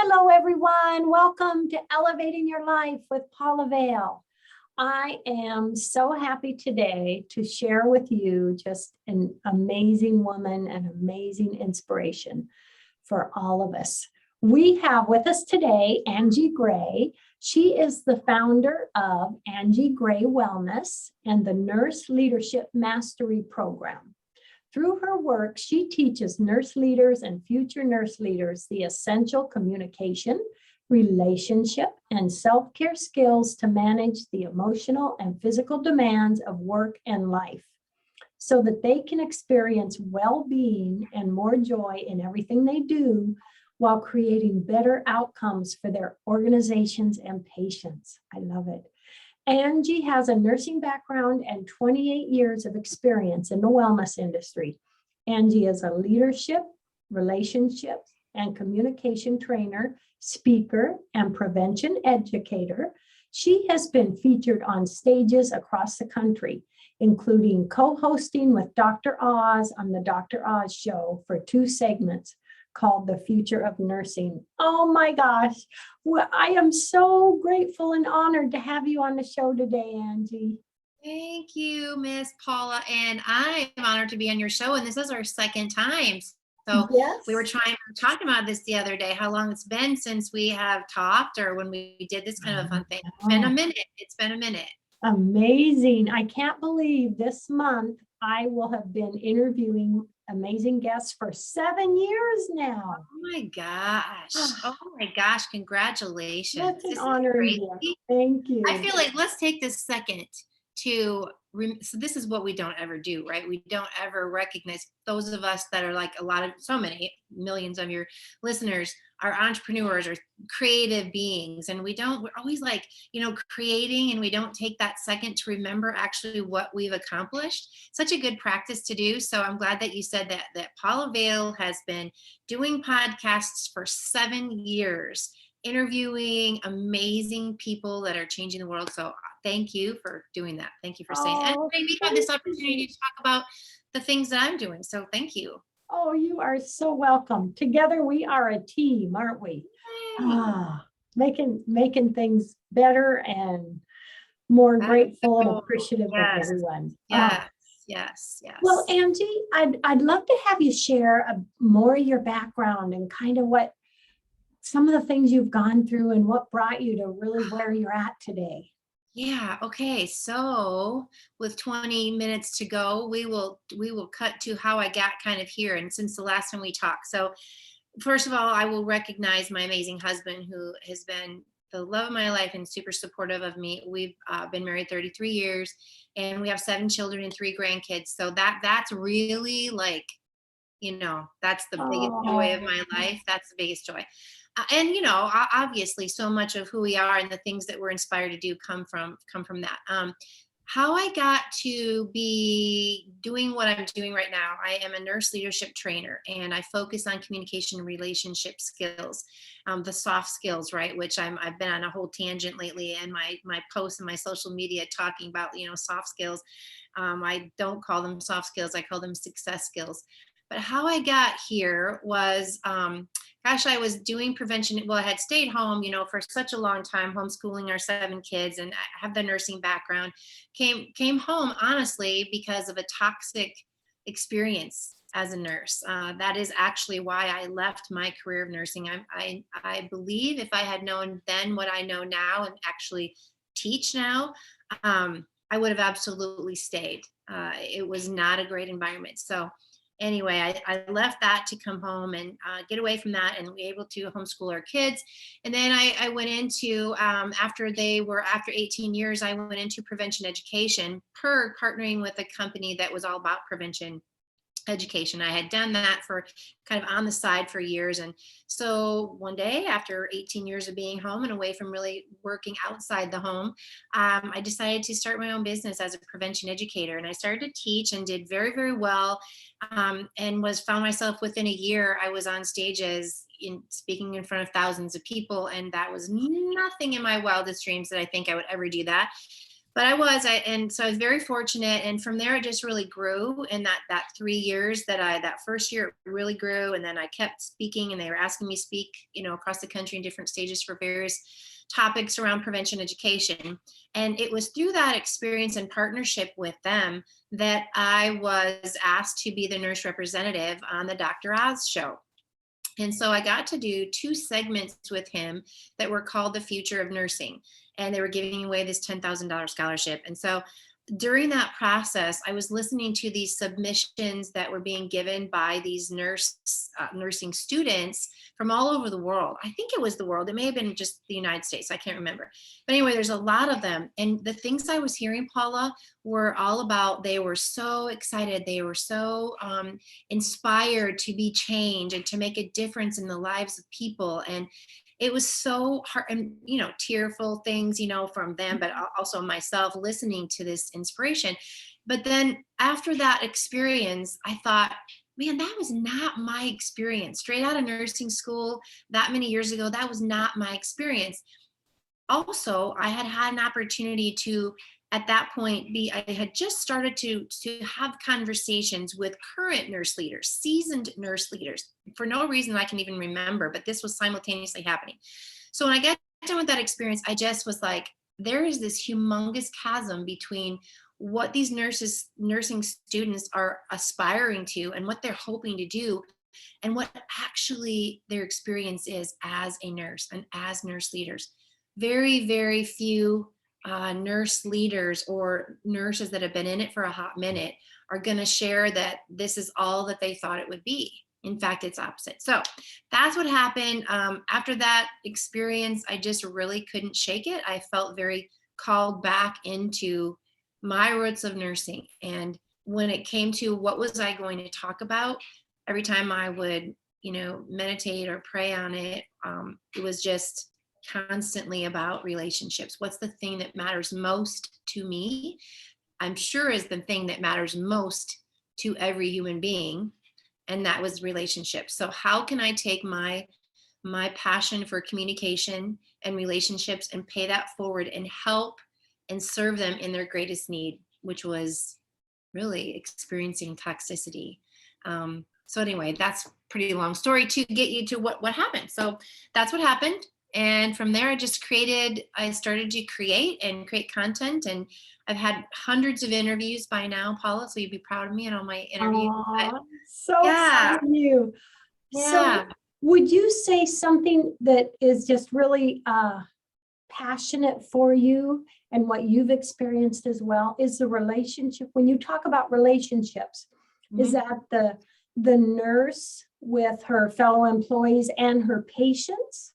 Hello, everyone. Welcome to Elevating Your Life with Paula Vail. I am so happy today to share with you just an amazing woman and amazing inspiration for all of us. We have with us today Angie Gray. She is the founder of Angie Gray Wellness and the Nurse Leadership Mastery Program. Through her work, she teaches nurse leaders and future nurse leaders the essential communication, relationship, and self-care skills to manage the emotional and physical demands of work and life so that they can experience well-being and more joy in everything they do while creating better outcomes for their organizations and patients. I love it. Angie has a nursing background and 28 years of experience in the wellness industry. Angie is a leadership, relationship, and communication trainer, speaker, and prevention educator. She has been featured on stages across the country, including co-hosting with Dr. Oz on the Dr. Oz Show for 2 segments called The Future of Nursing. Oh my gosh. Well, I am so grateful and honored to have you on the show today, Angie. Thank you, Miss Paula. And I am honored to be on your show. And this is our second time. So yes. We were talking about this the other day, how long it's been since we have talked or when we did this kind of a fun thing. It's been a minute. It's been a minute. Amazing. I can't believe this month I will have been interviewing amazing guests for 7 years now. Oh my gosh. Oh my gosh. Congratulations. That's an honor. Thank you. I feel like let's take this second to, so this is what we don't ever do, right? We don't ever recognize those of us that are like so many millions of your listeners are entrepreneurs or creative beings. And we're always like, creating, and we don't take that second to remember actually what we've accomplished. Such a good practice to do. So I'm glad that you said that Paula Vail has been doing podcasts for 7 years, interviewing amazing people that are changing the world. So thank you for doing that. Thank you for saying that. And we have this opportunity to talk about the things that I'm doing. So thank you. Oh, you are so welcome. Together we are a team, aren't we? Making things better and more grateful and appreciative of everyone. Yes. Well, Angie, I'd love to have you share more of your background and kind of what some of the things you've gone through and what brought you to really where you're at today. Yeah. Okay. So with 20 minutes to go, we will cut to how I got kind of here. And since the last time we talked, so first of all, I will recognize my amazing husband, who has been the love of my life and super supportive of me. We've been married 33 years and we have 7 children and 3 grandkids. So that's really like, that's the biggest joy of my life. That's the biggest joy. And obviously so much of who we are and the things that we're inspired to do come from that. How I got to be doing what I'm doing right now, I am a nurse leadership trainer, and I focus on communication and relationship skills, the soft skills, right? Which I've been on a whole tangent lately, and my posts and my social media talking about, soft skills. I don't call them soft skills; I call them success skills. But how I got here was, I was doing prevention. Well, I had stayed home, for such a long time, homeschooling our 7 kids, and I have the nursing background. Came home, honestly, because of a toxic experience as a nurse. That is actually why I left my career of nursing. I believe if I had known then what I know now and actually teach now, I would have absolutely stayed. It was not a great environment. So anyway, I left that to come home and get away from that and be able to homeschool our kids. And then I went into, after 18 years, I went into prevention education, partnering with a company that was all about prevention education. I had done that for kind of on the side for years. And so one day, after 18 years of being home and away from really working outside the home, I decided to start my own business as a prevention educator. And I started to teach and did very, very well. And found myself within a year, I was on stages speaking in front of thousands of people. And that was nothing in my wildest dreams that I think I would ever do that. But and so I was very fortunate. And from there, it just really grew. And that 3 years that first year it really grew. And then I kept speaking, and they were asking me to speak, across the country in different stages for various topics around prevention education. And it was through that experience and partnership with them that I was asked to be the nurse representative on the Dr. Oz show. And so I got to do 2 segments with him that were called The Future of Nursing. And they were giving away this $10,000 scholarship. And so during that process, I was listening to these submissions that were being given by these nursing students from all over the world. I think it was the world. It may have been just the United States. I can't remember. But anyway, there's a lot of them. And the things I was hearing, Paula, were all about, they were so excited. They were so inspired to be changed and to make a difference in the lives of people. And it was so hard, and tearful things, from them, but also myself listening to this inspiration. But then after that experience, I thought, man, that was not my experience. Straight out of nursing school that many years ago, that was not my experience. Also, I had an opportunity to, at that point, I had just started to have conversations with current nurse leaders, seasoned nurse leaders, for no reason I can even remember, but this was simultaneously happening. So when I got done with that experience, I just was like, there is this humongous chasm between what these nursing students are aspiring to and what they're hoping to do, and what actually their experience is as a nurse and as nurse leaders. Very, very few nurse leaders or nurses that have been in it for a hot minute are going to share that this is all that they thought it would be. In fact, it's opposite. So that's what happened. After that experience, I just really couldn't shake it. I felt very called back into my roots of nursing. And when it came to what was I going to talk about, every time I would, meditate or pray on it, it was just constantly about relationships. What's the thing that matters most to me? I'm sure is the thing that matters most to every human being, and that was relationships. So how can I take my passion for communication and relationships and pay that forward and help and serve them in their greatest need, which was really experiencing toxicity. So anyway, that's a pretty long story to get you to what happened. So that's what happened. And from there, I started to create content, and I've had hundreds of interviews by now, Paula, so you'd be proud of me and all my interviews. Aww, so Yeah. proud of you. Yeah. So would you say something that is just really passionate for you and what you've experienced as well is the relationship? When you talk about relationships, is that the nurse with her fellow employees and her patients?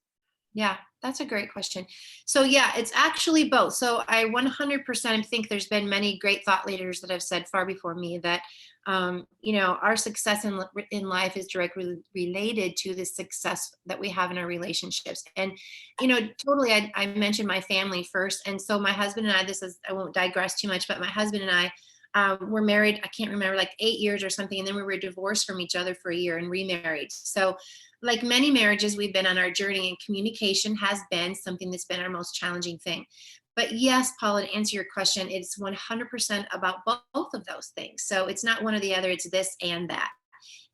Yeah, that's a great question. So yeah, it's actually both. So I 100% think there's been many great thought leaders that have said far before me that, our success in life is directly related to the success that we have in our relationships. And, totally, I mentioned my family first. And so my husband and I won't digress too much, but my husband and I were married, I can't remember, like 8 years or something. And then we were divorced from each other for a year and remarried. So like many marriages, we've been on our journey, and communication has been something that's been our most challenging thing. But yes, Paula, to answer your question, it's 100% about both of those things. So it's not one or the other, it's this and that.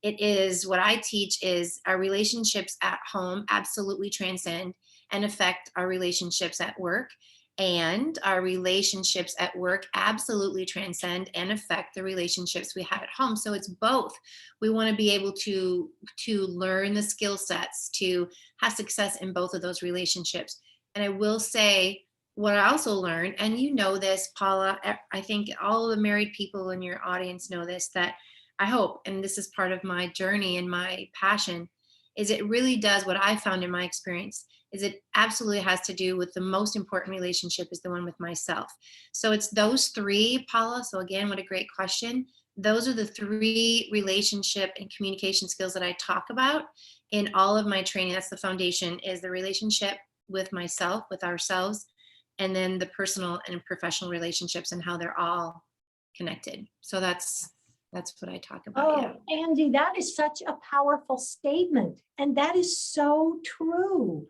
It is, what I teach is our relationships at home absolutely transcend and affect our relationships at work. And our relationships at work absolutely transcend and affect the relationships we have at home. So it's both. We want to be able to learn the skill sets to have success in both of those relationships. And I will say what I also learned, and you know this, Paula, I think all of the married people in your audience know this, that I hope, and this is part of my journey and my passion, is it really does, what I found in my experience, is it absolutely has to do with the most important relationship is the one with myself. So it's those 3, Paula. So again, what a great question. Those are the 3 relationship and communication skills that I talk about in all of my training. That's the foundation, is the relationship with myself, with ourselves, and then the personal and professional relationships and how they're all connected. So that's what I talk about. Oh, Angie, that is such a powerful statement. And that is so true.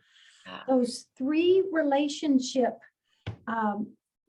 Yeah. Those 3 relationship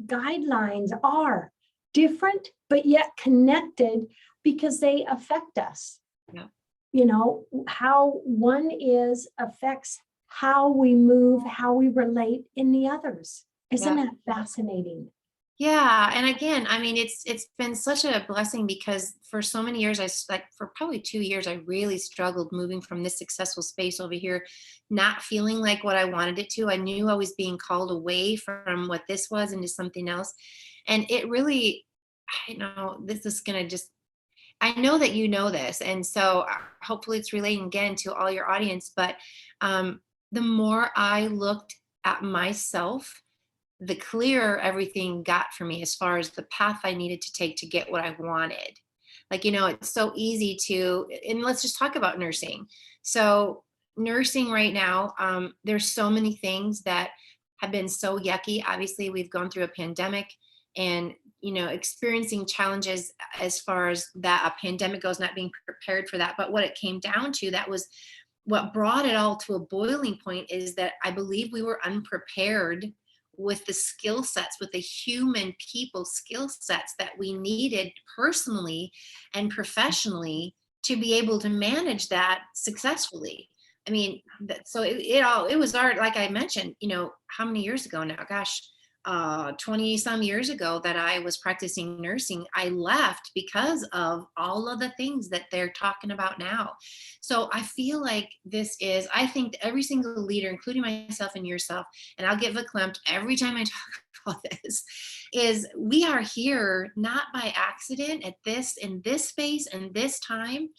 guidelines are different, but yet connected because they affect us. Yeah. You know, how one is affects how we move, how we relate in the others. Isn't Yeah. that fascinating? Yeah, and again, I mean, it's been such a blessing because for so many years, like for probably 2 years, I really struggled moving from this successful space over here, not feeling like what I wanted it to. I knew I was being called away from what this was into something else, and it really, I know this is gonna just. I know that you know this, and so hopefully it's relating again to all your audience. But um, the more I looked at myself, the clearer everything got for me as far as the path I needed to take to get what I wanted. Like, it's so easy to, and let's just talk about nursing. So, nursing right now, there's so many things that have been so yucky. Obviously, we've gone through a pandemic and, experiencing challenges as far as that a pandemic goes, not being prepared for that. But what it came down to, that was what brought it all to a boiling point, is that I believe we were unprepared with the skill sets, with the human people skill sets that we needed personally and professionally to be able to manage that successfully. I mean, so it was art, like I mentioned, how many years ago now? Gosh, 20 some years ago that I was practicing nursing. I left because of all of the things that they're talking about now. So I feel like I think that every single leader, including myself and yourself, and I'll get verklempt every time I talk about this, is we are here not by accident in this space and this time,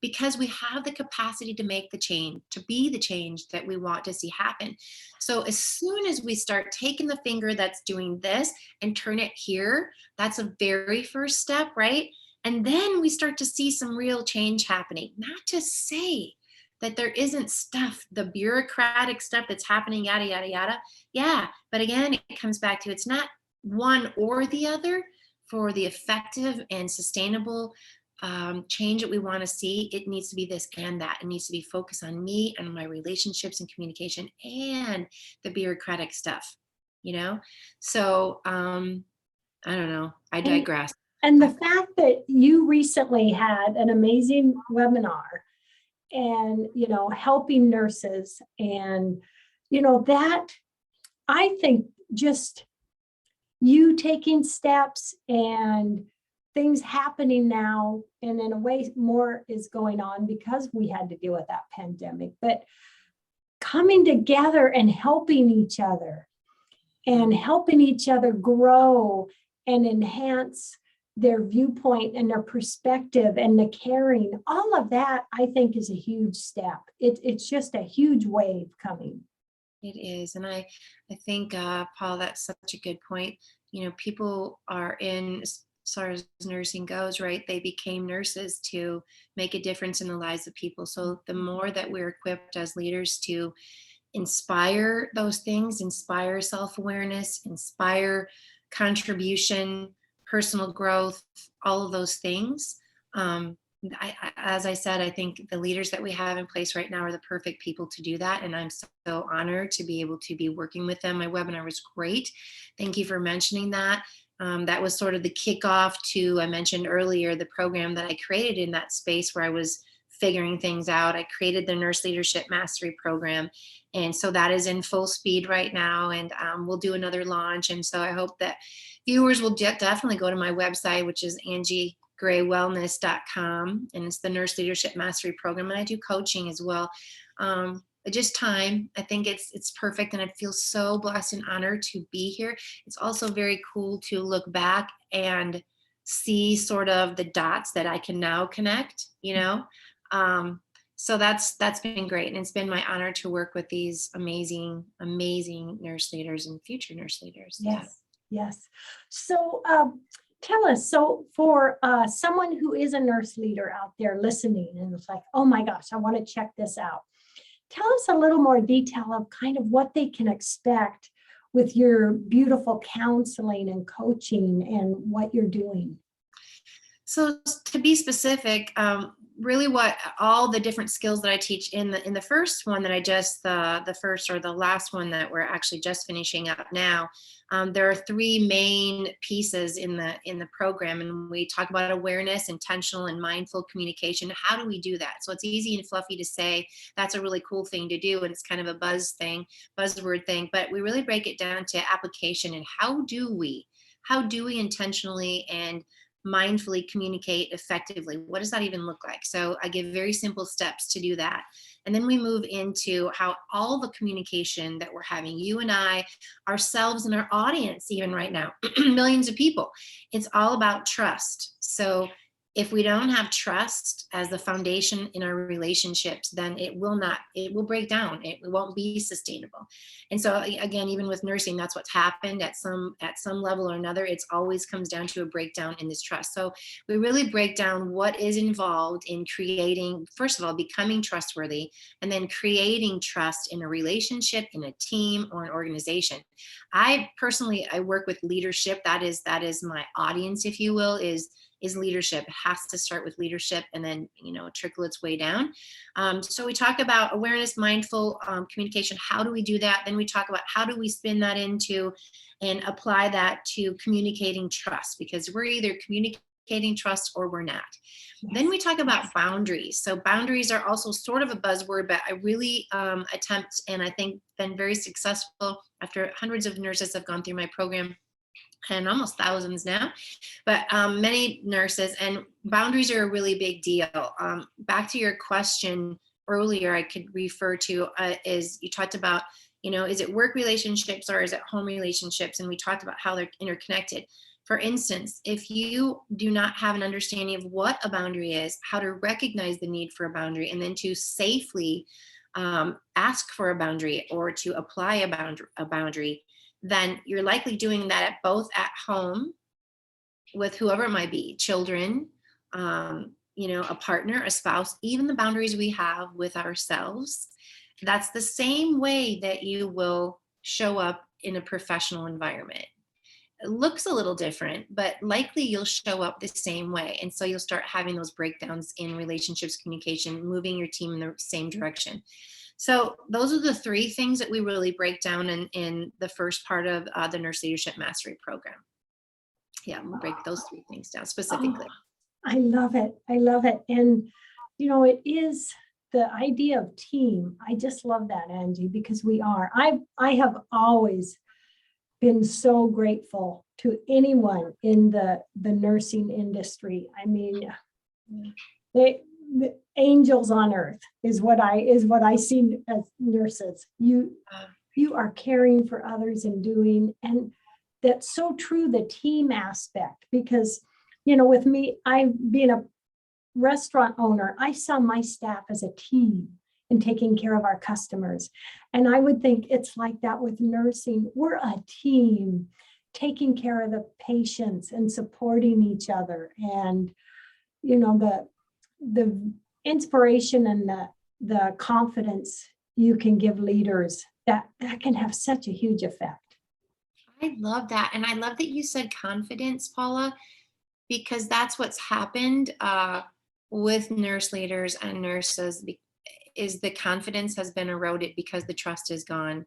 because we have the capacity to make the change, to be the change that we want to see happen. So as soon as we start taking the finger that's doing this and turn it here, that's a very first step, right? And then we start to see some real change happening. Not to say that there isn't stuff, the bureaucratic stuff that's happening, yada, yada, yada. Yeah, but again, it comes back to, it's not one or the other. For the effective and sustainable change that we want to see, it needs to be this and that. It needs to be focused on me and my relationships and communication and the bureaucratic stuff, you know? So I don't know. I And, digress. and the fact that you recently had an amazing webinar and, helping nurses and, that I think just you taking steps and things happening now, and in a way more is going on because we had to deal with that pandemic, but coming together and helping each other grow and enhance their viewpoint and their perspective and the caring, all of that I think is a huge step. It's just a huge wave coming. It is. And I think, Paul, that's such a good point. People are as far as nursing goes, right? They became nurses to make a difference in the lives of people. So the more that we're equipped as leaders to inspire those things, inspire self-awareness, inspire contribution, personal growth, all of those things. As I said, I think the leaders that we have in place right now are the perfect people to do that. And I'm so honored to be able to be working with them. My webinar was great. Thank you for mentioning that. That was sort of the kickoff to, I mentioned earlier, the program that I created in that space where I was figuring things out. I created the Nurse Leadership Mastery Program. And so that is in full speed right now. And we'll do another launch. And so I hope that viewers will definitely go to my website, which is angiegraywellness.com. And it's the Nurse Leadership Mastery Program. And I do coaching as well. Just time. I think it's perfect. And I feel so blessed and honored to be here. It's also very cool to look back and see sort of the dots that I can now connect, so that's been great. And it's been my honor to work with these amazing, amazing nurse leaders and future nurse leaders. Yes. Yes. So tell us, so for someone who is a nurse leader out there listening and it's like, oh my gosh, I want to check this out. Tell us a little more detail of kind of what they can expect with your beautiful counseling and coaching and what you're doing. So to be specific, really what all the different skills that I teach in the first one that I just the first or the last one that we're actually just finishing up now. There are three main pieces in the program, and we talk about awareness, intentional, and mindful communication. How do we do that? So it's easy and fluffy to say that's a really cool thing to do, and it's kind of a buzzword thing, but we really break it down to application and how do we intentionally and mindfully communicate effectively? What does that even look like? So I give very simple steps to do that. And then we move into how all the communication that we're having, you and I, ourselves and our audience, even right now, millions of people, it's all about trust. So if we don't have trust as the foundation in our relationships, then it will break down. It won't be sustainable. And so again, even with nursing, that's what's happened at some level or another. It's always comes down to a breakdown in this trust. So we really break down what is involved in creating, first of all, becoming trustworthy, and then creating trust in a relationship, in a team, or an organization. I work with leadership. That is my audience, if you will, is leadership. It has to start with leadership and then, trickle its way down. So we talk about awareness, mindful communication. How do we do that? Then we talk about how do we spin that into and apply that to communicating trust, because we're either communicating trust or we're not. Yes. Then we talk about boundaries. So boundaries are also sort of a buzzword, but I really attempt, and I think been very successful after hundreds of nurses have gone through my program, and almost thousands now, but many nurses, and boundaries are a really big deal. Back to your question earlier, I could refer to is you talked about, is it work relationships or is it home relationships? And we talked about how they're interconnected. For instance, if you do not have an understanding of what a boundary is, how to recognize the need for a boundary, and then to safely ask for a boundary or to apply a boundary, then you're likely doing that at home with whoever it might be, children, a partner, a spouse, even the boundaries we have with ourselves. That's the same way that you will show up in a professional environment. It looks a little different, but likely you'll show up the same way. And so you'll start having those breakdowns in relationships, communication, moving your team in the same direction. So those are the three things that we really break down in the first part of the Nurse Leadership Mastery Program. Yeah, we'll break those three things down specifically. I love it. I love it. And, it is the idea of team. I just love that, Angie, because I have always been so grateful to anyone in the nursing industry. I mean, the angels on earth is what I see as nurses. You are caring for others and doing, and that's so true, the team aspect, because with me, I being a restaurant owner, I saw my staff as a team and taking care of our customers. And I would think it's like that with nursing. We're a team taking care of the patients and supporting each other. And the inspiration and the confidence you can give leaders, that can have such a huge effect. I love that. And I love that you said confidence, Paula, because that's what's happened with nurse leaders and nurses, is the confidence has been eroded because the trust is gone.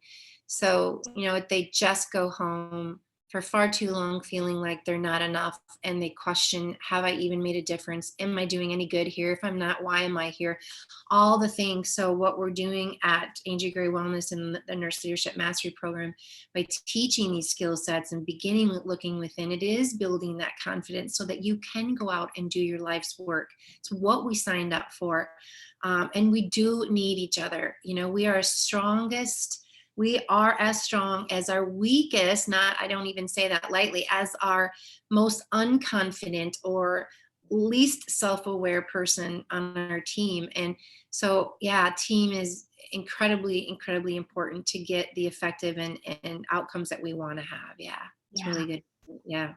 So, they just go home for far too long feeling like they're not enough, and they question, have I even made a difference? Am I doing any good here? If I'm not, why am I here? All the things. So what we're doing at Angie Gray Wellness and the Nurse Leadership Mastery Program, by teaching these skill sets and beginning with looking within, it is building that confidence so that you can go out and do your life's work. It's what we signed up for. And we do need each other. We are as strong as our weakest, I don't even say that lightly, as our most unconfident or least self-aware person on our team. And so, team is incredibly, incredibly important to get the effective and outcomes that we want to have. It's really good. Yeah.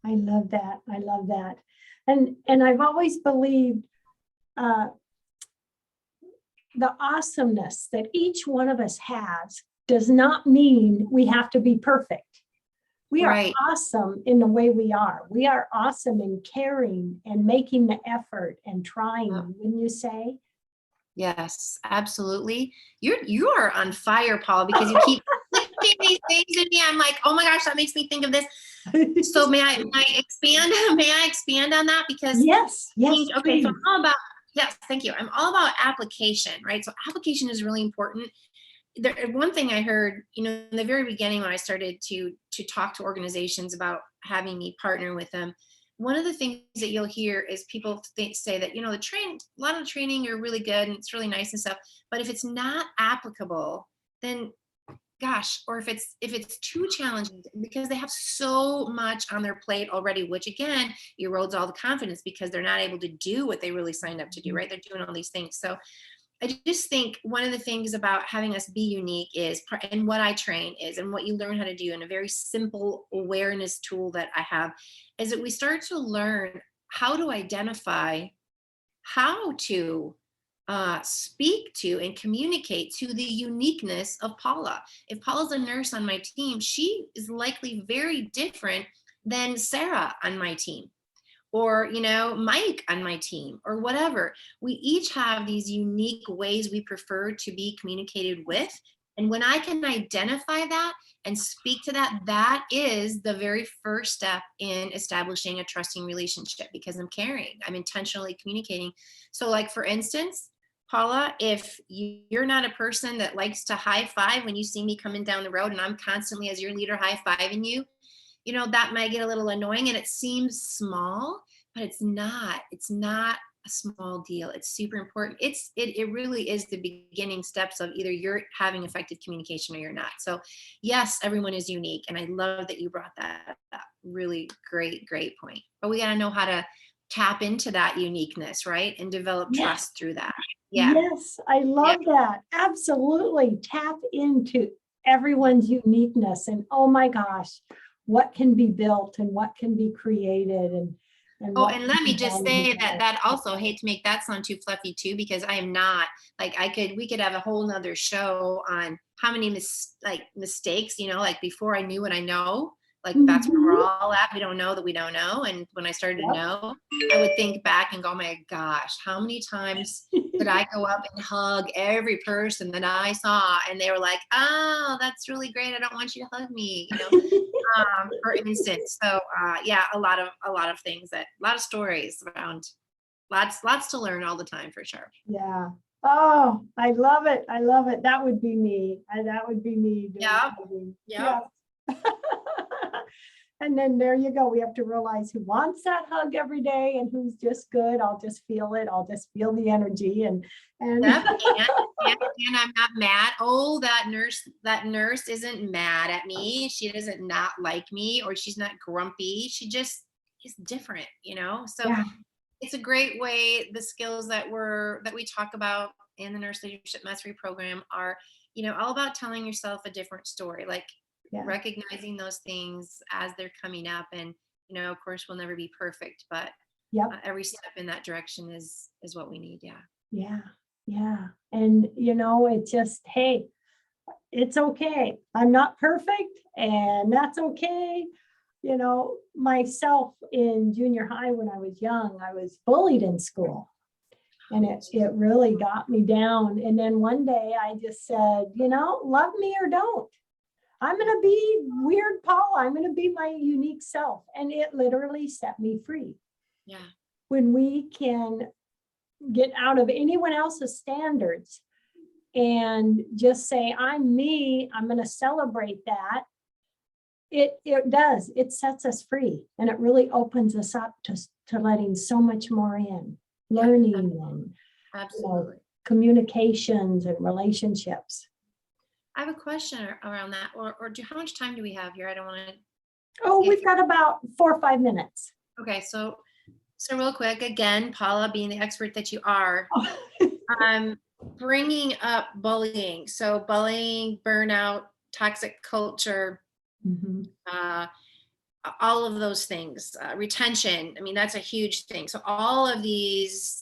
I love that. I love that. And I've always believed the awesomeness that each one of us has does not mean we have to be perfect. We are Right. awesome in the way we are. We are awesome in caring and making the effort and trying, Yep. wouldn't you say? Yes, absolutely. You are on fire, Paula, because you keep flipping these things at me. I'm like, oh my gosh, that makes me think of this. So may I expand? May I expand on that? Because Yes, yes, okay, so please. I'm all about, yes, thank you. I'm all about application, right? So application is really important. One thing I heard, in the very beginning when I started to talk to organizations about having me partner with them, one of the things that you'll hear is people say that, a lot of the training are really good and it's really nice and stuff, but if it's not applicable, then gosh, or if it's too challenging because they have so much on their plate already, which again erodes all the confidence because they're not able to do what they really signed up to do, right? They're doing all these things. So I just think one of the things about having us be unique is, and what I train is, and what you learn how to do in a very simple awareness tool that I have, is that we start to learn how to identify, how to speak to and communicate to the uniqueness of Paula. If Paula's a nurse on my team, she is likely very different than Sarah on my team, or Mike on my team, or whatever. We each have these unique ways we prefer to be communicated with, and when I can identify that and speak to that, that is the very first step in establishing a trusting relationship, because I'm caring, I'm intentionally communicating. So like, for instance, Paula, if you're not a person that likes to high five when you see me coming down the road and I'm constantly as your leader high fiving you, that might get a little annoying, and it seems small, but it's not a small deal. It's super important. It really is the beginning steps of either you're having effective communication or you're not. So yes, everyone is unique. And I love that you brought that up. Really great point. But we got to know how to tap into that uniqueness, right? And develop Yes. trust through that. Yeah. Yes, I love that. Absolutely. Tap into everyone's uniqueness, and oh my gosh, what can be built and what can be created, and Oh, what and can let me be just done say together. that also, hate to make that sound too fluffy too, because I am not like, we could have a whole nother show on how many mistakes, like before I knew what I know, like that's where we're Mhm. all at. We don't know that we don't know. And when I started to Yep. know, I would think back and go, oh my gosh, how many times did I go up and hug every person that I saw? And they were like, oh, that's really great. I don't want you to hug me, for instance. So yeah, a lot of things, a lot of stories around, lots to learn all the time, for sure. Yeah. Oh, I love it. I love it. That would be me. That would be me doing Yeah. hugging. Yeah. Yes. And then there you go. We have to realize who wants that hug every day and who's just good. I'll just feel it. I'll just feel the energy, and Yep. And I'm not mad. Oh, that nurse isn't mad at me. She doesn't not like me, or she's not grumpy. She just is different, So yeah. it's a great way. The skills that we talk about in the Nurse Leadership Mastery Program are, all about telling yourself a different story, like Yeah. recognizing those things as they're coming up. And, of course, we'll never be perfect, but Yep. every step in that direction is what we need. Yeah. Yeah. Yeah. And it's just, hey, it's okay. I'm not perfect, and that's okay. Myself in junior high, when I was young, I was bullied in school, and it really got me down. And then one day I just said, love me or don't. I'm going to be weird Paula. I'm going to be my unique self. And it literally set me free. Yeah. When we can get out of anyone else's standards and just say, I'm me, I'm going to celebrate that. It sets us free, and it really opens us up to letting so much more in, learning, and Absolutely. communications and relationships. I have a question around that, or how much time do we have here? I don't want to. Oh, we've got about 4 or 5 minutes. Okay, so real quick, again, Paula, being the expert that you are, bringing up bullying. So bullying, burnout, toxic culture, all of those things, retention. I mean, that's a huge thing. So all of these,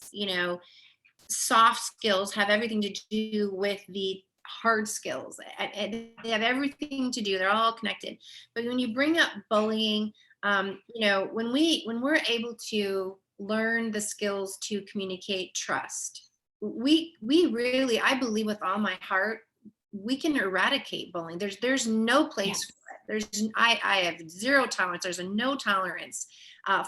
soft skills have everything to do with the hard skills. They have everything to do. They're all connected. But when you bring up bullying, when we're able to learn the skills to communicate trust, we really, I believe with all my heart, we can eradicate bullying. There's no place for it. I have zero tolerance. There's a no tolerance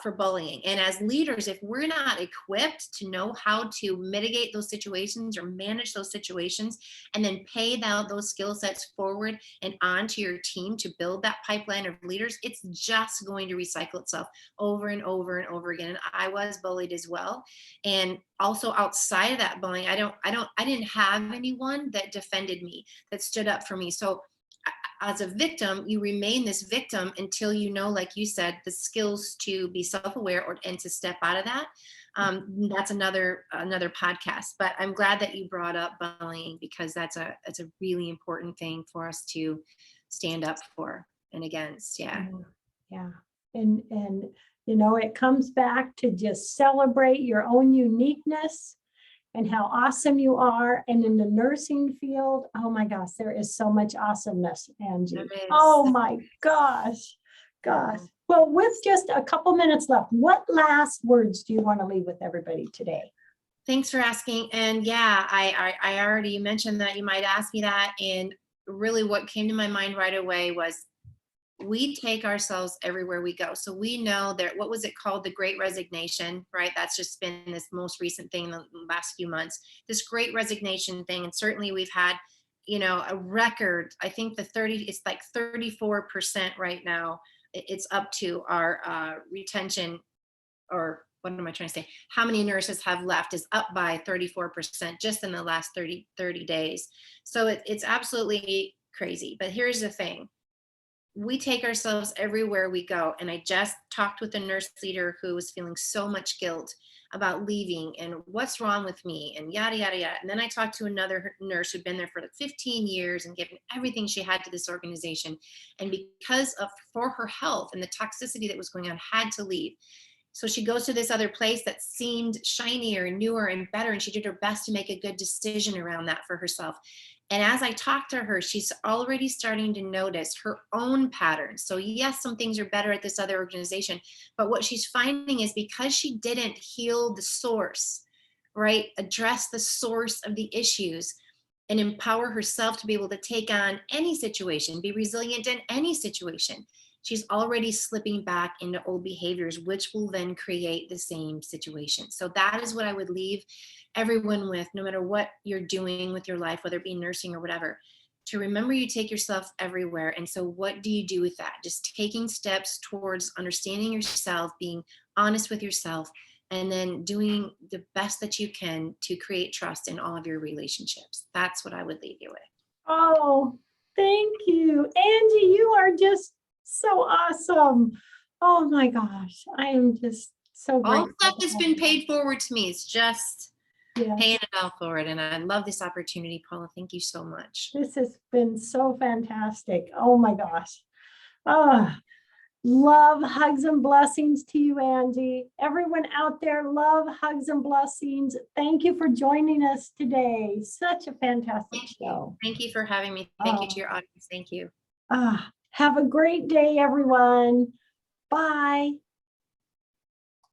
for bullying. And as leaders, if we're not equipped to know how to mitigate those situations or manage those situations, and then pay those skill sets forward and onto your team to build that pipeline of leaders, it's just going to recycle itself over and over and over again. And I was bullied as well. And also outside of that bullying, I didn't have anyone that defended me, that stood up for me. So as a victim, you remain this victim until you know, like you said, the skills to be self-aware and to step out of that. That's another podcast. But I'm glad that you brought up bullying, because that's a really important thing for us to stand up for and against. Yeah. And it comes back to just celebrate your own uniqueness and how awesome you are. And in the nursing field, oh my gosh, there is so much awesomeness, Angie. Oh my gosh. Well, with just a couple minutes left, what last words do you want to leave with everybody today? Thanks for asking. And yeah, I already mentioned that you might ask me that. And really what came to my mind right away was, we take ourselves everywhere we go. So we know that, what was it called? The Great Resignation, right? That's just been this most recent thing in the last few months, this Great Resignation thing. And certainly we've had, a record, I think it's like 34% right now. It's up to our retention, or what am I trying to say? How many nurses have left is up by 34% just in the last 30 days. So it's absolutely crazy. But here's the thing. We take ourselves everywhere we go. And I just talked with a nurse leader who was feeling so much guilt about leaving and what's wrong with me and yada, yada, yada. And then I talked to another nurse who'd been there for 15 years and given everything she had to this organization. And for her health and the toxicity that was going on, had to leave. So she goes to this other place that seemed shinier and newer and better. And she did her best to make a good decision around that for herself. And as I talked to her, she's already starting to notice her own patterns. So yes, some things are better at this other organization, but what she's finding is, because she didn't heal the source, right? Address the source of the issues and empower herself to be able to take on any situation, be resilient in any situation. She's already slipping back into old behaviors, which will then create the same situation. So that is what I would leave everyone with, no matter what you're doing with your life, whether it be nursing or whatever, to remember you take yourself everywhere. And so what do you do with that? Just taking steps towards understanding yourself, being honest with yourself, and then doing the best that you can to create trust in all of your relationships. That's what I would leave you with. Oh, thank you, Angie. You are just so awesome. Oh my gosh. I am just so grateful. All stuff has been paid forward to me. It's just paying it all forward. And I love this opportunity, Paula. Thank you so much. This has been so fantastic. Oh my gosh. Love, hugs, and blessings to you, Angie. Everyone out there, love, hugs, and blessings. Thank you for joining us today. Such a fantastic show. Thank you for having me. Thank you to your audience. Thank you. Have a great day, everyone. Bye.